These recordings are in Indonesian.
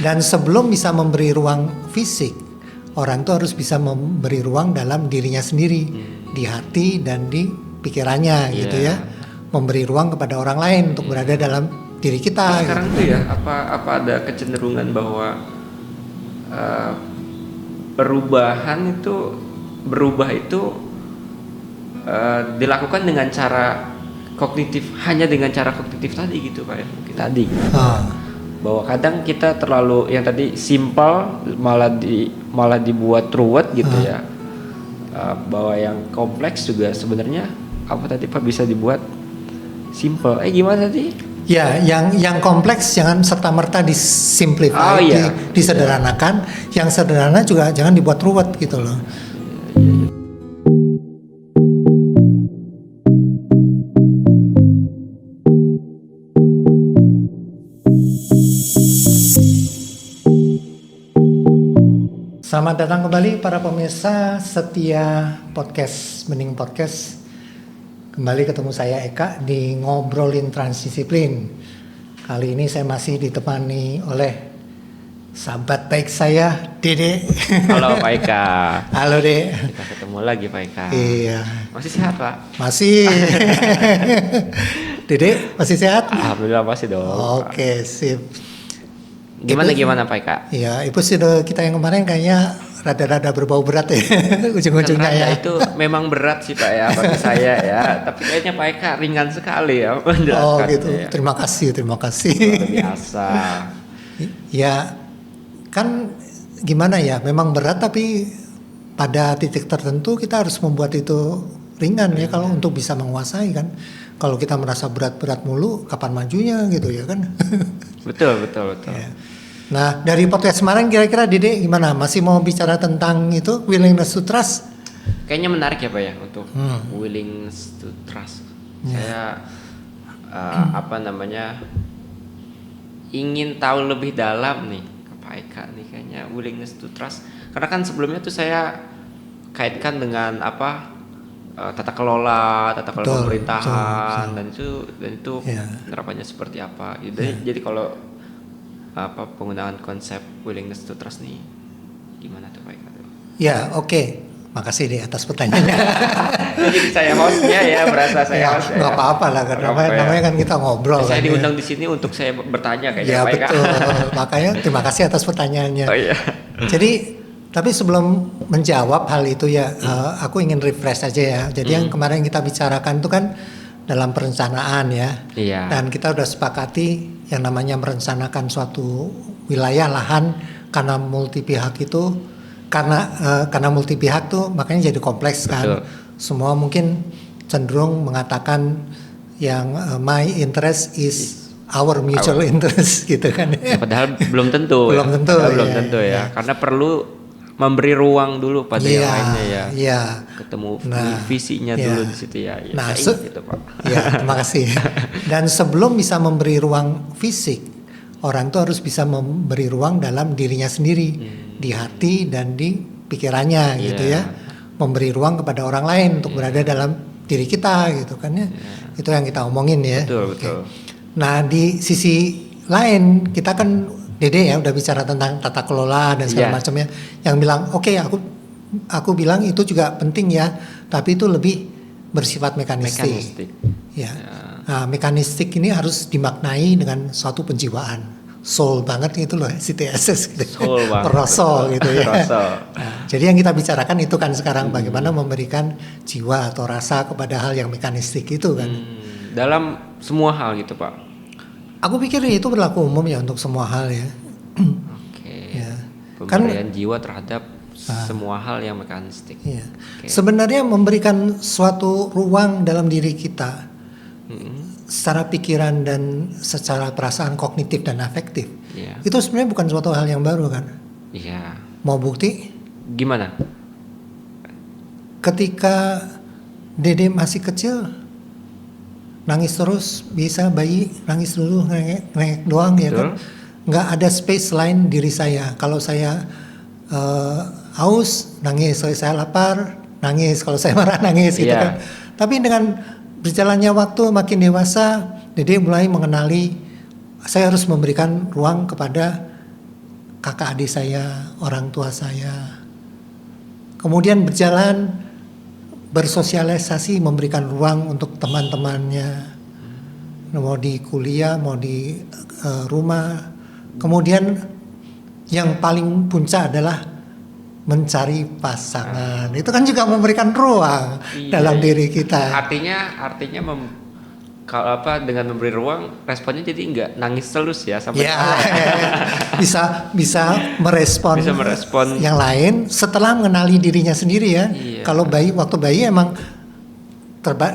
Dan sebelum bisa memberi ruang fisik, orang tuh harus bisa memberi ruang dalam dirinya sendiri, di hati dan di pikirannya gitu ya. Memberi ruang kepada orang lain untuk berada dalam diri kita. Sekarang gitu. tuh ya, apa ada kecenderungan bahwa berubah itu dilakukan dengan cara kognitif, hanya dengan cara kognitif tadi gitu Pak ya, mungkin tadi. Bahwa kadang kita terlalu yang tadi simple malah dibuat ruwet gitu ya. Bahwa yang kompleks juga sebenarnya apa tadi Pak bisa dibuat simple. Gimana tadi? Ya, yang kompleks jangan serta-merta disimplify, disederhanakan. Yang sederhana juga jangan dibuat ruwet gitu loh. Selamat datang kembali para pemirsa setia podcast Bening Podcast. Kembali ketemu saya Eka di Ngobrolin Transdisiplin. Kali ini saya masih ditemani oleh sahabat baik saya, Dede. Halo Pak Eka. Halo Dede. Kita ketemu lagi Pak Eka. Iya. Masih sehat Pak? Masih. Dede masih sehat? Alhamdulillah masih dong. Oke, sip. Gimana Pak Eka? Iya, episode kita yang kemarin kayaknya rada-rada berbau berat ya ujung-ujungnya ya. Itu memang berat sih Pak ya bagi saya ya. Tapi kayaknya Pak Eka ringan sekali ya. Oh gitu, ya. terima kasih. Luar biasa. Ya, kan gimana ya, memang berat tapi pada titik tertentu kita harus membuat itu ringan ya kalau untuk bisa menguasai kan. Kalau kita merasa berat-berat mulu, kapan majunya gitu ya kan? Betul. Ya. Nah, dari podcast kemarin kira-kira Dede gimana? Masih mau bicara tentang itu, willingness to trust? Kayaknya menarik ya Pak ya untuk willingness to trust. Saya ingin tahu lebih dalam nih ke Pak Eka nih kayaknya willingness to trust. Karena kan sebelumnya tuh saya kaitkan dengan tata kelola pemerintahan dan itu penerapannya seperti apa. Jadi kalau penggunaan konsep willingness to trust nih gimana tuh Pak Eka? Ya, oke. Makasih deh atas pertanyaannya. Jadi saya hostnya ya, berasa saya host. Nggak apa-apa lah, karena namanya kan kita ngobrol. Saya kan, diundang di sini untuk saya bertanya kayaknya. Ya Pak Eka. betul. Makanya terima kasih atas pertanyaannya. Oh iya. Jadi tapi sebelum menjawab hal itu ya, aku ingin refresh aja ya. Jadi yang kemarin kita bicarakan itu kan dalam perencanaan ya. Iya. Dan kita udah sepakati yang namanya merencanakan suatu wilayah lahan karena multi pihak itu, karena multi pihak tuh makanya jadi kompleks kan. Betul. Semua mungkin cenderung mengatakan yang my interest is our mutual interest gitu kan. Padahal belum tentu. Belum tentu ya. Karena perlu memberi ruang dulu pada yang lainnya ya. Iya. Ketemu visinya dulu di situ ya. Nah, gitu Pak. Ya, terima kasih. Dan sebelum bisa memberi ruang fisik, orang tuh harus bisa memberi ruang dalam dirinya sendiri, di hati dan di pikirannya gitu ya. Memberi ruang kepada orang lain untuk berada dalam diri kita gitu kan ya. Itu yang kita omongin ya. Betul. Nah, di sisi lain kita kan Dede ya udah bicara tentang tata kelola dan segala macamnya. Yang bilang oke, aku bilang itu juga penting ya, tapi itu lebih bersifat mekanistik. Ya. Nah, mekanistik ini harus dimaknai dengan suatu penjiwaan, soul banget gitu loh, CTSS gitu. Soul banget. Rosol gitu ya. Nah, jadi yang kita bicarakan itu kan sekarang bagaimana memberikan jiwa atau rasa kepada hal yang mekanistik itu kan. Dalam semua hal gitu Pak. Aku pikir itu berlaku umum ya untuk semua hal ya. Oke. Ya. Pemberian jiwa terhadap semua hal yang mekanistik. Iya. Sebenarnya memberikan suatu ruang dalam diri kita secara pikiran dan secara perasaan kognitif dan afektif. Itu sebenarnya bukan suatu hal yang baru kan. Iya. Mau bukti? Gimana? Ketika Dede masih kecil, nangis terus, bisa bayi nangis dulu, ngengek doang ya kan. Nggak ada space lain diri saya. Kalau saya haus, nangis. Kalau saya lapar, nangis. Kalau saya marah, nangis gitu kan. Tapi dengan berjalannya waktu makin dewasa, Dede mulai mengenali saya harus memberikan ruang kepada kakak adik saya, orang tua saya. Kemudian berjalan, bersosialisasi, memberikan ruang untuk teman-temannya, mau di kuliah, mau di rumah. Kemudian yang paling puncak adalah mencari pasangan. Itu kan juga memberikan ruang dalam diri kita. Artinya kalau dengan memberi ruang, responnya jadi nggak nangis terus ya sampai bisa merespon yang lain setelah mengenali dirinya sendiri ya. Iya. Kalau waktu bayi emang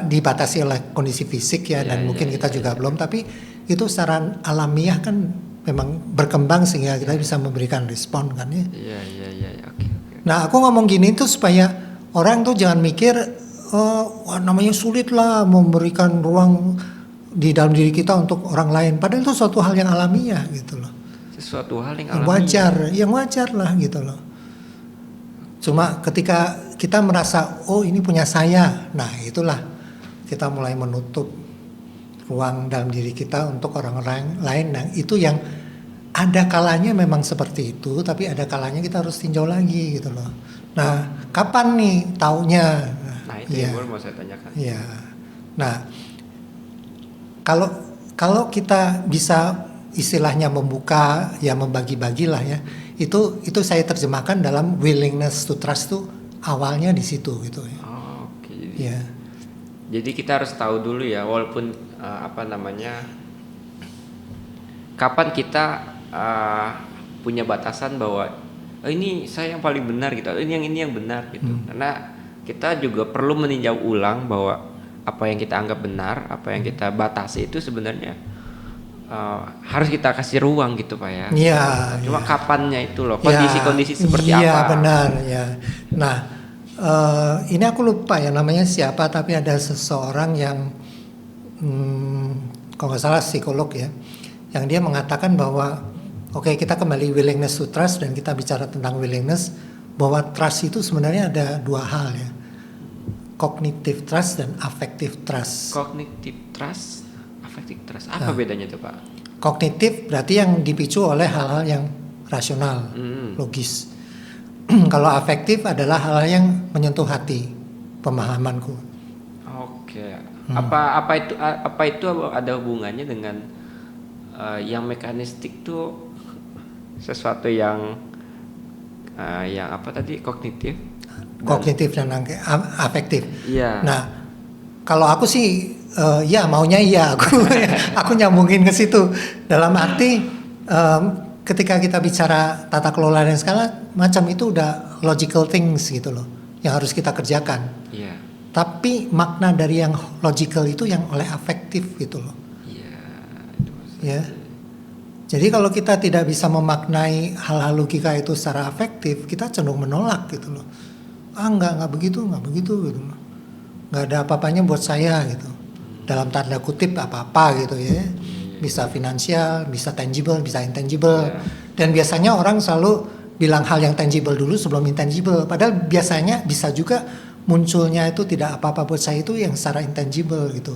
dibatasi oleh kondisi fisik ya, dan mungkin kita juga belum, tapi itu secara alamiah kan memang berkembang sehingga kita bisa memberikan respon kan ya. Iya. Oke. Nah, aku ngomong gini tuh supaya orang tuh jangan mikir namanya sulit lah memberikan ruang di dalam diri kita untuk orang lain. Padahal itu suatu hal yang alamiah gitu loh. Sesuatu hal yang alamiah. Yang wajar lah gitu loh. Cuma ketika kita merasa ini punya saya, nah itulah kita mulai menutup ruang dalam diri kita untuk orang-orang lain. Nah itu yang ada kalanya memang seperti itu, tapi ada kalanya kita harus tinjau lagi gitu loh. Nah kapan nih taunya? Nah itu yang mau saya tanyakan. Iya. Nah kalau kita bisa istilahnya membuka ya, membagi-bagilah ya, itu saya terjemahkan dalam willingness to trust tuh awalnya di situ gitu ya. Oke. Ya. Jadi kita harus tahu dulu ya, walaupun kapan kita punya batasan bahwa ini saya yang paling benar gitu, ini yang benar gitu. Karena kita juga perlu meninjau ulang bahwa apa yang kita anggap benar, apa yang kita batasi itu sebenarnya harus kita kasih ruang gitu Pak ya. Iya. Cuma kapannya itu loh, kondisi-kondisi seperti apa. Iya benar ya. Nah ini aku lupa ya namanya siapa, tapi ada seseorang yang kalau nggak salah psikolog ya, yang dia mengatakan bahwa kita kembali willingness to trust, dan kita bicara tentang willingness, bahwa trust itu sebenarnya ada dua hal ya. Cognitive trust dan affective trust. Cognitive trust, affective trust. Apa bedanya itu Pak? Kognitif berarti yang dipicu oleh hal-hal yang rasional, logis. Kalau afektif adalah hal yang menyentuh hati, pemahamanku. Oke. Apa itu ada hubungannya dengan yang mekanistik tuh sesuatu yang apa tadi, kognitif? Kognitif dan afektif. Iya. Nah, kalau aku sih maunya aku nyambungin ke situ. Dalam arti ketika kita bicara tata kelola dan segala macam itu udah logical things gitu loh, yang harus kita kerjakan. Iya. Tapi makna dari yang logical itu yang oleh afektif gitu loh. Iya. Ya. Jadi kalau kita tidak bisa memaknai hal-hal logika itu secara afektif, kita cenderung menolak gitu loh. Enggak begitu gitu loh. Enggak ada apa-apanya buat saya gitu. Dalam tanda kutip apa-apa gitu ya. Bisa finansial, bisa tangible, bisa intangible. Dan biasanya orang selalu bilang hal yang tangible dulu sebelum intangible. Padahal biasanya bisa juga munculnya itu tidak apa-apa buat saya itu yang secara intangible gitu.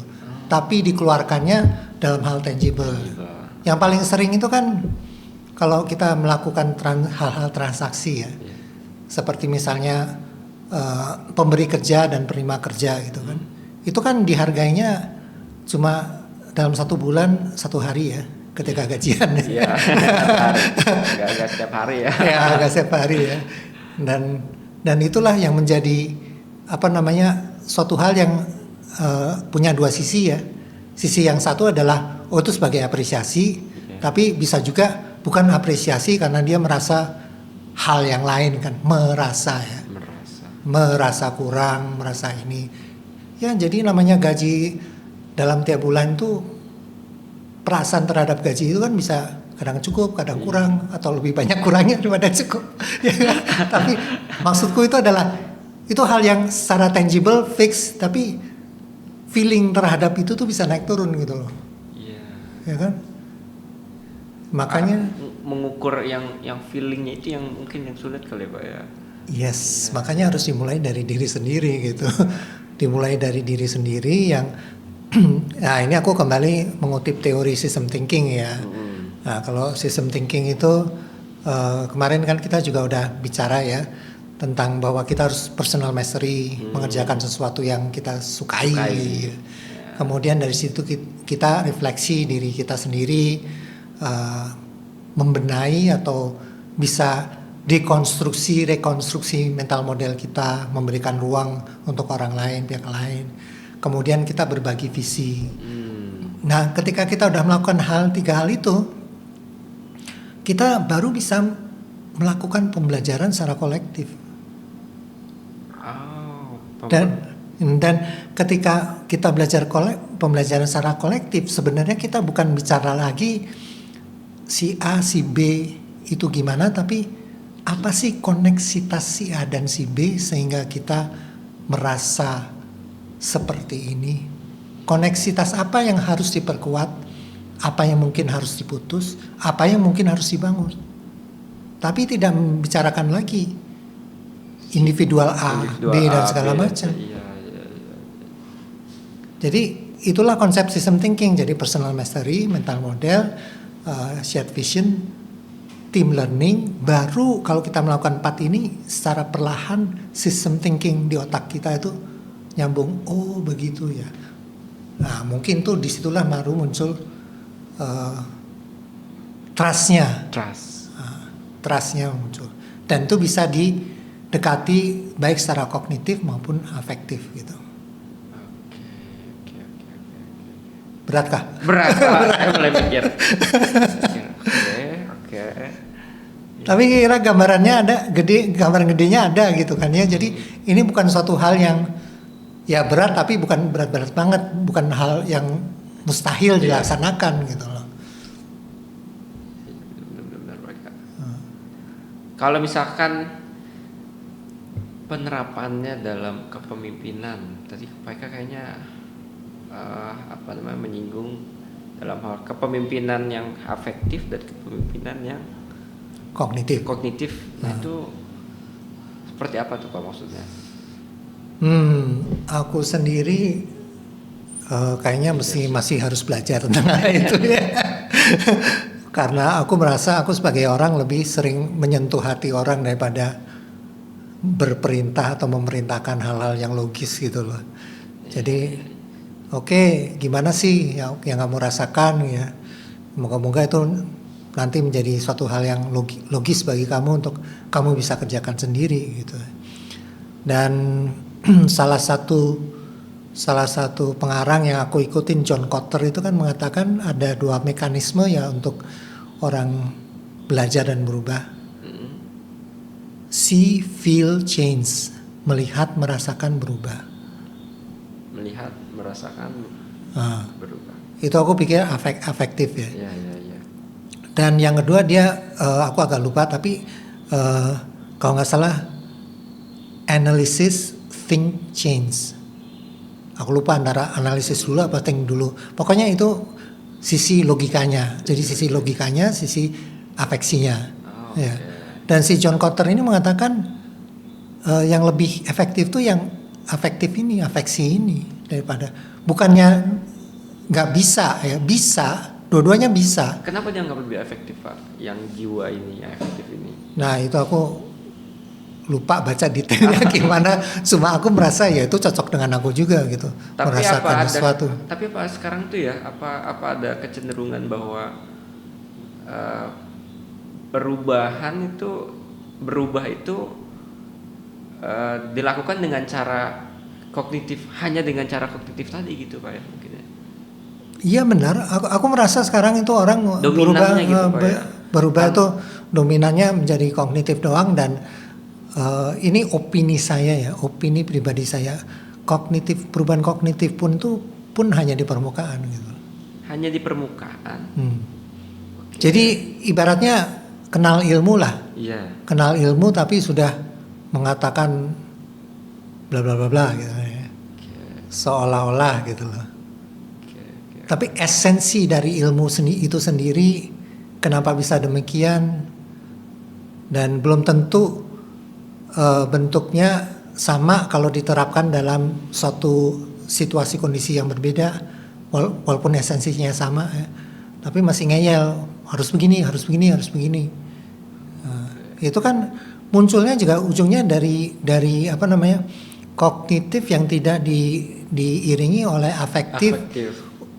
Tapi dikeluarkannya dalam hal tangible. Yang paling sering itu kan kalau kita melakukan hal-hal transaksi ya. Seperti misalnya pemberi kerja dan penerima kerja gitu kan. Itu kan dihargainya cuma dalam 1 bulan 1 hari ya, ketika gajian. Iya. Gak setiap hari ya. Ya, gak setiap hari ya. Dan itulah yang menjadi suatu hal yang punya dua sisi ya. Sisi yang satu adalah itu sebagai apresiasi, tapi bisa juga bukan apresiasi karena dia merasa hal yang lain kan, merasa kurang, merasa ini. Ya, jadi namanya gaji dalam tiap bulan tuh, perasaan terhadap gaji itu kan bisa kadang cukup, kadang kurang, atau lebih banyak kurangnya daripada cukup. Ya, tapi maksudku itu adalah itu hal yang secara tangible, fix, tapi feeling terhadap itu tuh bisa naik turun gitu loh. Iya. Ya kan? Makanya mengukur yang feelingnya itu yang mungkin yang sulit kali Pak ya. Yes, makanya harus dimulai dari diri sendiri gitu. Dimulai dari diri sendiri yang nah ini aku kembali mengutip teori system thinking ya. Nah kalau system thinking itu kemarin kan kita juga udah bicara ya tentang bahwa kita harus personal mastery, mengerjakan sesuatu yang kita sukai. Kemudian dari situ kita refleksi diri kita sendiri, membenahi atau bisa dekonstruksi, rekonstruksi mental model kita, memberikan ruang untuk orang lain, pihak lain. Kemudian kita berbagi visi. Nah, ketika kita udah melakukan 3 hal itu, kita baru bisa melakukan pembelajaran secara kolektif. Dan ketika kita belajar pembelajaran secara kolektif, sebenarnya kita bukan bicara lagi si A, si B itu gimana, tapi apa sih koneksitas si A dan si B sehingga kita merasa seperti ini. Koneksitas apa yang harus diperkuat, apa yang mungkin harus diputus, apa yang mungkin harus dibangun. Tapi tidak membicarakan lagi individual A, B dan segala macam. Jadi itulah konsep system thinking. Jadi personal mastery, mental model, shared vision, team learning. Baru kalau kita melakukan 4 ini secara perlahan system thinking di otak kita itu nyambung. Oh begitu ya. Nah mungkin tuh disitulah baru muncul trustnya. Trustnya muncul. Dan itu bisa didekati baik secara kognitif maupun afektif gitu. Beratkah? Berat. Saya mulai mikir. Oke. Tapi kira gambarannya ada, gambaran gedenya ada gitu kan ya. Jadi ini bukan suatu hal yang ya berat, tapi bukan berat-berat banget, bukan hal yang mustahil dilaksanakan gitu loh. Benar-benar. Kalau misalkan penerapannya dalam kepemimpinan, tadi Pak Eka kayaknya menyinggung dalam hal kepemimpinan yang afektif dan kepemimpinan yang kognitif. Nah, itu seperti apa tuh Pak maksudnya? Aku sendiri kayaknya masih harus belajar tentang hal itu ya. Karena aku merasa aku sebagai orang lebih sering menyentuh hati orang daripada berperintah atau memerintahkan hal-hal yang logis gitu loh. Jadi oke, gimana sih yang kamu rasakan ya? Moga-moga itu nanti menjadi suatu hal yang logis bagi kamu untuk kamu bisa kerjakan sendiri gitu. Dan salah satu pengarang yang aku ikutin, John Kotter, itu kan mengatakan ada 2 mekanisme ya untuk orang belajar dan berubah. See, feel, change. Melihat, merasakan, berubah. Melihat, merasakan, berubah. Itu aku pikir afektif ya. Iya. Dan yang kedua dia, aku agak lupa tapi kalau nggak salah analysis, think, change. Aku lupa antara analisis dulu apa think dulu. Pokoknya itu sisi logikanya. Jadi sisi logikanya, sisi afeksinya. Ya. Dan si John Kotter ini mengatakan yang lebih efektif tuh yang afektif ini, afeksi ini daripada, bukannya nggak bisa ya, bisa, dua-duanya bisa. Kenapa dianggap lebih efektif Pak? Yang jiwa ini, yang efektif ini? Nah itu aku lupa baca detailnya gimana, cuma aku merasa ya itu cocok dengan aku juga gitu. Tapi merasakan sesuatu. Tapi apa sekarang tuh ya, apa ada kecenderungan bahwa berubah itu dilakukan dengan cara kognitif, hanya dengan cara kognitif tadi gitu Pak ya mungkin ya. Iya benar, aku merasa sekarang itu orang berubah gitu, Pak, ya? Berubah itu dominannya menjadi kognitif doang. Dan ini opini saya ya, opini pribadi saya, perubahan kognitif pun hanya di permukaan gitu. Hanya di permukaan. Okay. Jadi ibaratnya kenal ilmu lah. Iya. Kenal ilmu tapi sudah mengatakan bla bla bla bla gitu ya. Seolah-olah gitu loh. Tapi esensi dari ilmu itu sendiri kenapa bisa demikian, dan belum tentu bentuknya sama kalau diterapkan dalam suatu situasi kondisi yang berbeda, walaupun esensinya sama ya. Tapi masih ngeyel, harus begini Itu kan munculnya juga ujungnya dari apa namanya, kognitif yang tidak diiringi oleh afektif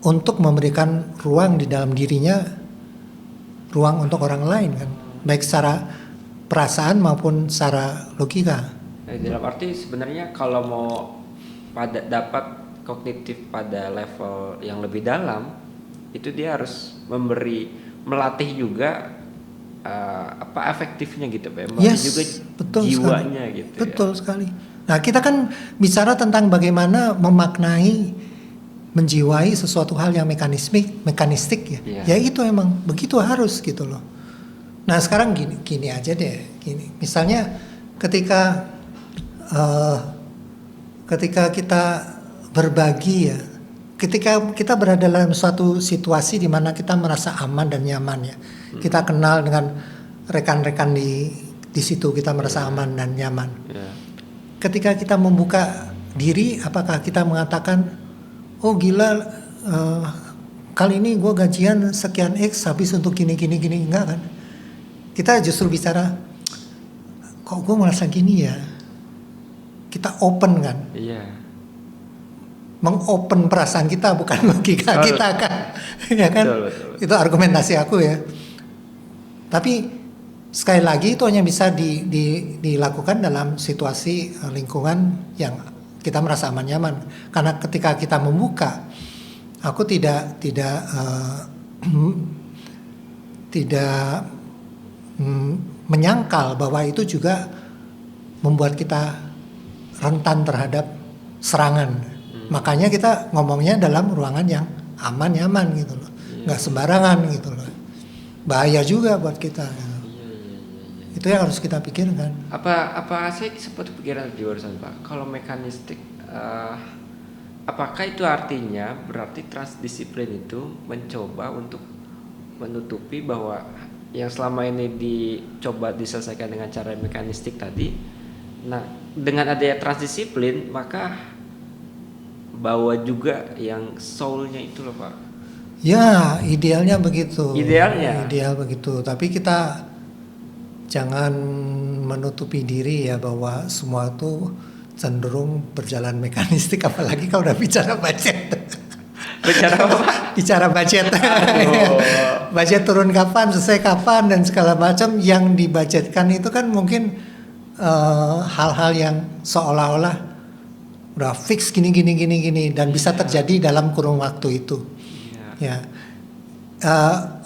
untuk memberikan ruang di dalam dirinya, ruang untuk orang lain kan, baik secara perasaan maupun secara logika. Dalam arti sebenarnya kalau mau dapat kognitif pada level yang lebih dalam, itu dia harus melatih juga efektifnya gitu Pak. Melatih juga betul jiwanya sekali. gitu. Betul sekali. Nah, kita kan bicara tentang bagaimana memaknai, menjiwai sesuatu hal yang mekanistik ya. Ya itu emang begitu harus gitu loh. Nah, sekarang gini aja deh. Gini. Misalnya ketika kita berbagi ya, ketika kita berada dalam suatu situasi di mana kita merasa aman dan nyaman ya, kita kenal dengan rekan-rekan di situ, kita merasa aman dan nyaman. Ketika kita membuka diri, apakah kita mengatakan, oh gila, kali ini gue gajian sekian X habis untuk gini, enggak kan? Kita justru bicara, kok gue merasa gini ya? Kita open kan? Iya. Mengopen perasaan kita, bukan logika kita kan? Ya kan? Betul. Itu argumentasi aku ya. Tapi sekali lagi itu hanya bisa dilakukan dalam situasi lingkungan yang kita merasa aman nyaman. Karena ketika kita membuka, aku tidak menyangkal bahwa itu juga membuat kita rentan terhadap serangan. Makanya kita ngomongnya dalam ruangan yang aman nyaman gitu loh, nggak sembarangan gitu loh. Bahaya juga buat kita. Gitu. Itu yang harus kita pikirkan. Apa saya sempat pikiran di barusan Pak, kalau mekanistik, apakah itu artinya berarti transdisiplin itu mencoba untuk menutupi bahwa yang selama ini dicoba diselesaikan dengan cara mekanistik tadi, nah dengan adanya transdisiplin maka bawa juga yang soulnya itu loh Pak. Ya idealnya begitu. Ideal begitu. Tapi kita jangan menutupi diri ya bahwa semua itu cenderung berjalan mekanistik, apalagi kalau udah bicara budget. Bicara apa? Bicara budget. Budget turun kapan, selesai kapan dan segala macam yang dibudgetkan itu kan mungkin hal-hal yang seolah-olah udah fix gini dan bisa terjadi dalam kurun waktu itu. Ya.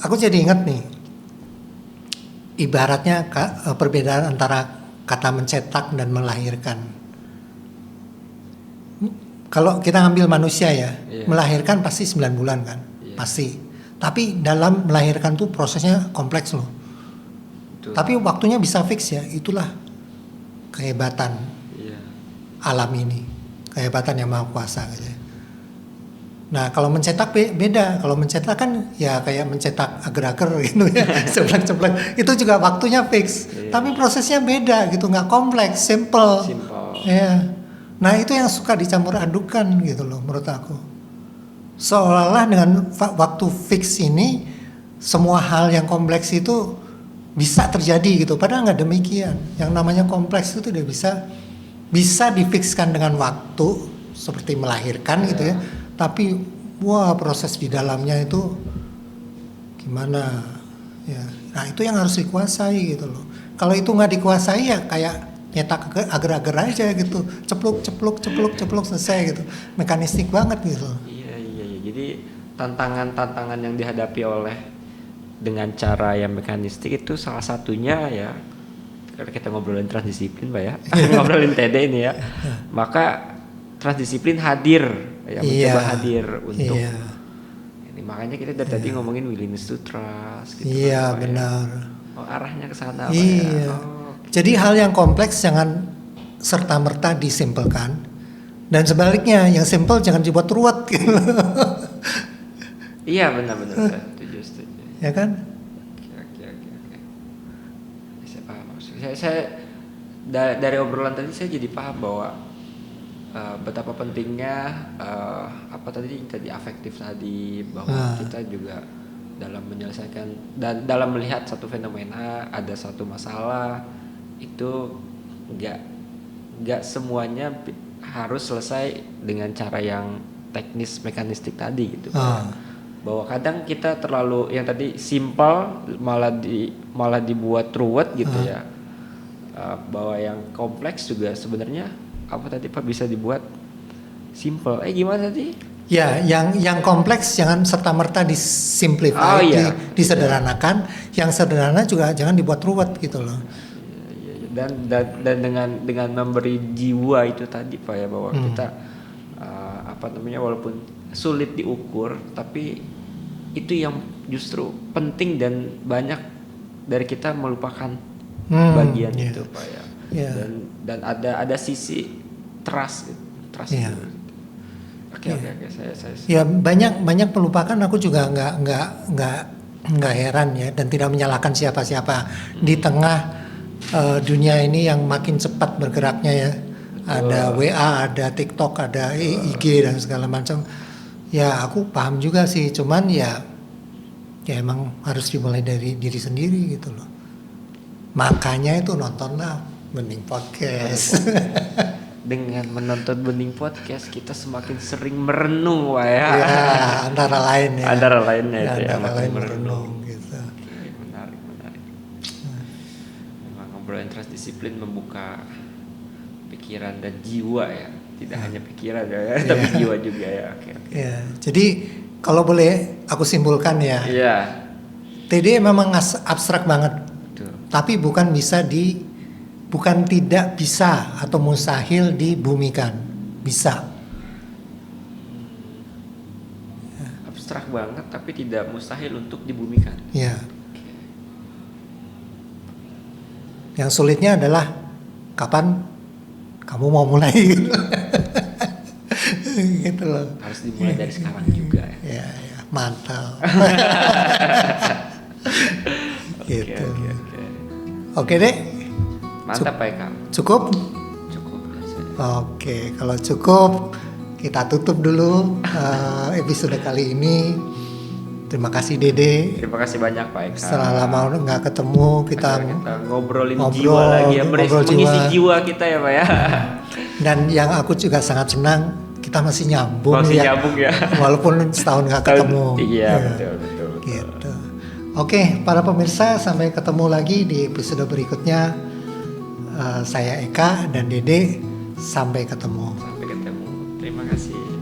Aku jadi ingat nih. Ibaratnya perbedaan antara kata mencetak dan melahirkan. Kalau kita ngambil manusia ya, melahirkan pasti 9 bulan kan, pasti. Tapi dalam melahirkan tuh prosesnya kompleks loh. Betul. Tapi waktunya bisa fix ya, itulah kehebatan alam ini, kehebatan yang maha kuasa gitu. Nah kalau mencetak beda, kalau mencetak kan ya kayak mencetak agar-agar gitu ya, ceplek-ceplek, itu juga waktunya fix, tapi prosesnya beda gitu, nggak kompleks, simple. Ya. Nah itu yang suka dicampur adukan gitu loh menurut aku. Seolah-olah dengan waktu fix ini semua hal yang kompleks itu bisa terjadi gitu, padahal nggak demikian. Yang namanya kompleks itu tidak bisa difikskan dengan waktu seperti melahirkan gitu ya. Tapi proses di dalamnya itu gimana ya. Nah itu yang harus dikuasai gitu loh. Kalau itu nggak dikuasai ya kayak nyetak agar-agar aja gitu, cepluk selesai gitu, mekanistik banget gitu. Iya. Jadi tantangan yang dihadapi oleh dengan cara yang mekanistik itu salah satunya ya, karena kita ngobrolin transdisiplin Pak ya, ngobrolin TD ini ya, maka transdisiplin hadir ya, mencoba hadir untuk ini. Makanya kita dari tadi ngomongin willingness to trust gitu. Iya benar. Oh arahnya ke sana. Iya. Jadi hal yang kompleks jangan serta-merta disimpelkan, dan sebaliknya yang simple jangan dibuat ruwet gitu. Iya benar setuju. Ya kan? Oke. Saya paham. Saya dari obrolan tadi saya jadi paham bahwa betapa pentingnya apa tadi afektif tadi, bahwa kita juga dalam menyelesaikan dan dalam melihat satu fenomena, ada satu masalah itu nggak semuanya harus selesai dengan cara yang teknis mekanistik tadi gitu. Bahwa kadang kita terlalu yang tadi simple malah dibuat ruwet gitu ya. Bahwa yang kompleks juga sebenarnya apa tadi Pak bisa dibuat simple. Gimana tadi? Ya, yang kompleks jangan serta-merta disimplify, disederhanakan. Yang sederhana juga jangan dibuat ruwet gitu loh. Dan dengan memberi jiwa itu tadi Pak ya, bahwa kita walaupun sulit diukur, tapi itu yang justru penting dan banyak dari kita melupakan bagian itu Pak ya. Dan ada sisi trust itu. Oke. Saya ya banyak pelupakan. Aku juga nggak heran ya, dan tidak menyalahkan siapa-siapa di tengah dunia ini yang makin cepat bergeraknya ya. Ada WA, ada TikTok, ada IG dan segala macam. Ya aku paham juga sih, cuman ya emang harus dimulai dari diri sendiri gitu loh. Makanya itu nontonlah Bening Podcast. Dengan menonton Bening Podcast kita semakin sering merenung Pak ya. Antara lainnya itu ya, makin merenung gitu. Oke, menarik. Memang ngobrolin transdisiplin membuka pikiran dan jiwa ya. Tidak hanya pikiran ya, tapi jiwa juga ya. Oke. Ya, jadi kalau boleh aku simpulkan ya. Iya. TD memang abstrak banget. Betul. Tapi bukan tidak bisa atau mustahil dibumikan. Bisa. Abstrak banget tapi tidak mustahil untuk dibumikan. Ya. Yang sulitnya adalah kapan kamu mau mulai gitu. Gitu loh. Harus dimulai dari sekarang juga ya. Ya, mantap. Gitu. Oke deh. Mantap Pak Eka. Cukup? Cukup. Oke, kalau cukup kita tutup dulu episode kali ini. Terima kasih Dede. Terima kasih banyak Pak Eka. Setelah lama nggak ketemu kita ngobrolin jiwa lagi ya, mengisi jiwa kita ya Pak ya. Dan yang aku juga sangat senang kita masih nyambung nyambung ya. Walaupun setahun nggak ketemu. Iya betul. Gitu. Oke, para pemirsa, sampai ketemu lagi di episode berikutnya. Saya Eka dan Dede, sampai ketemu. Terima kasih.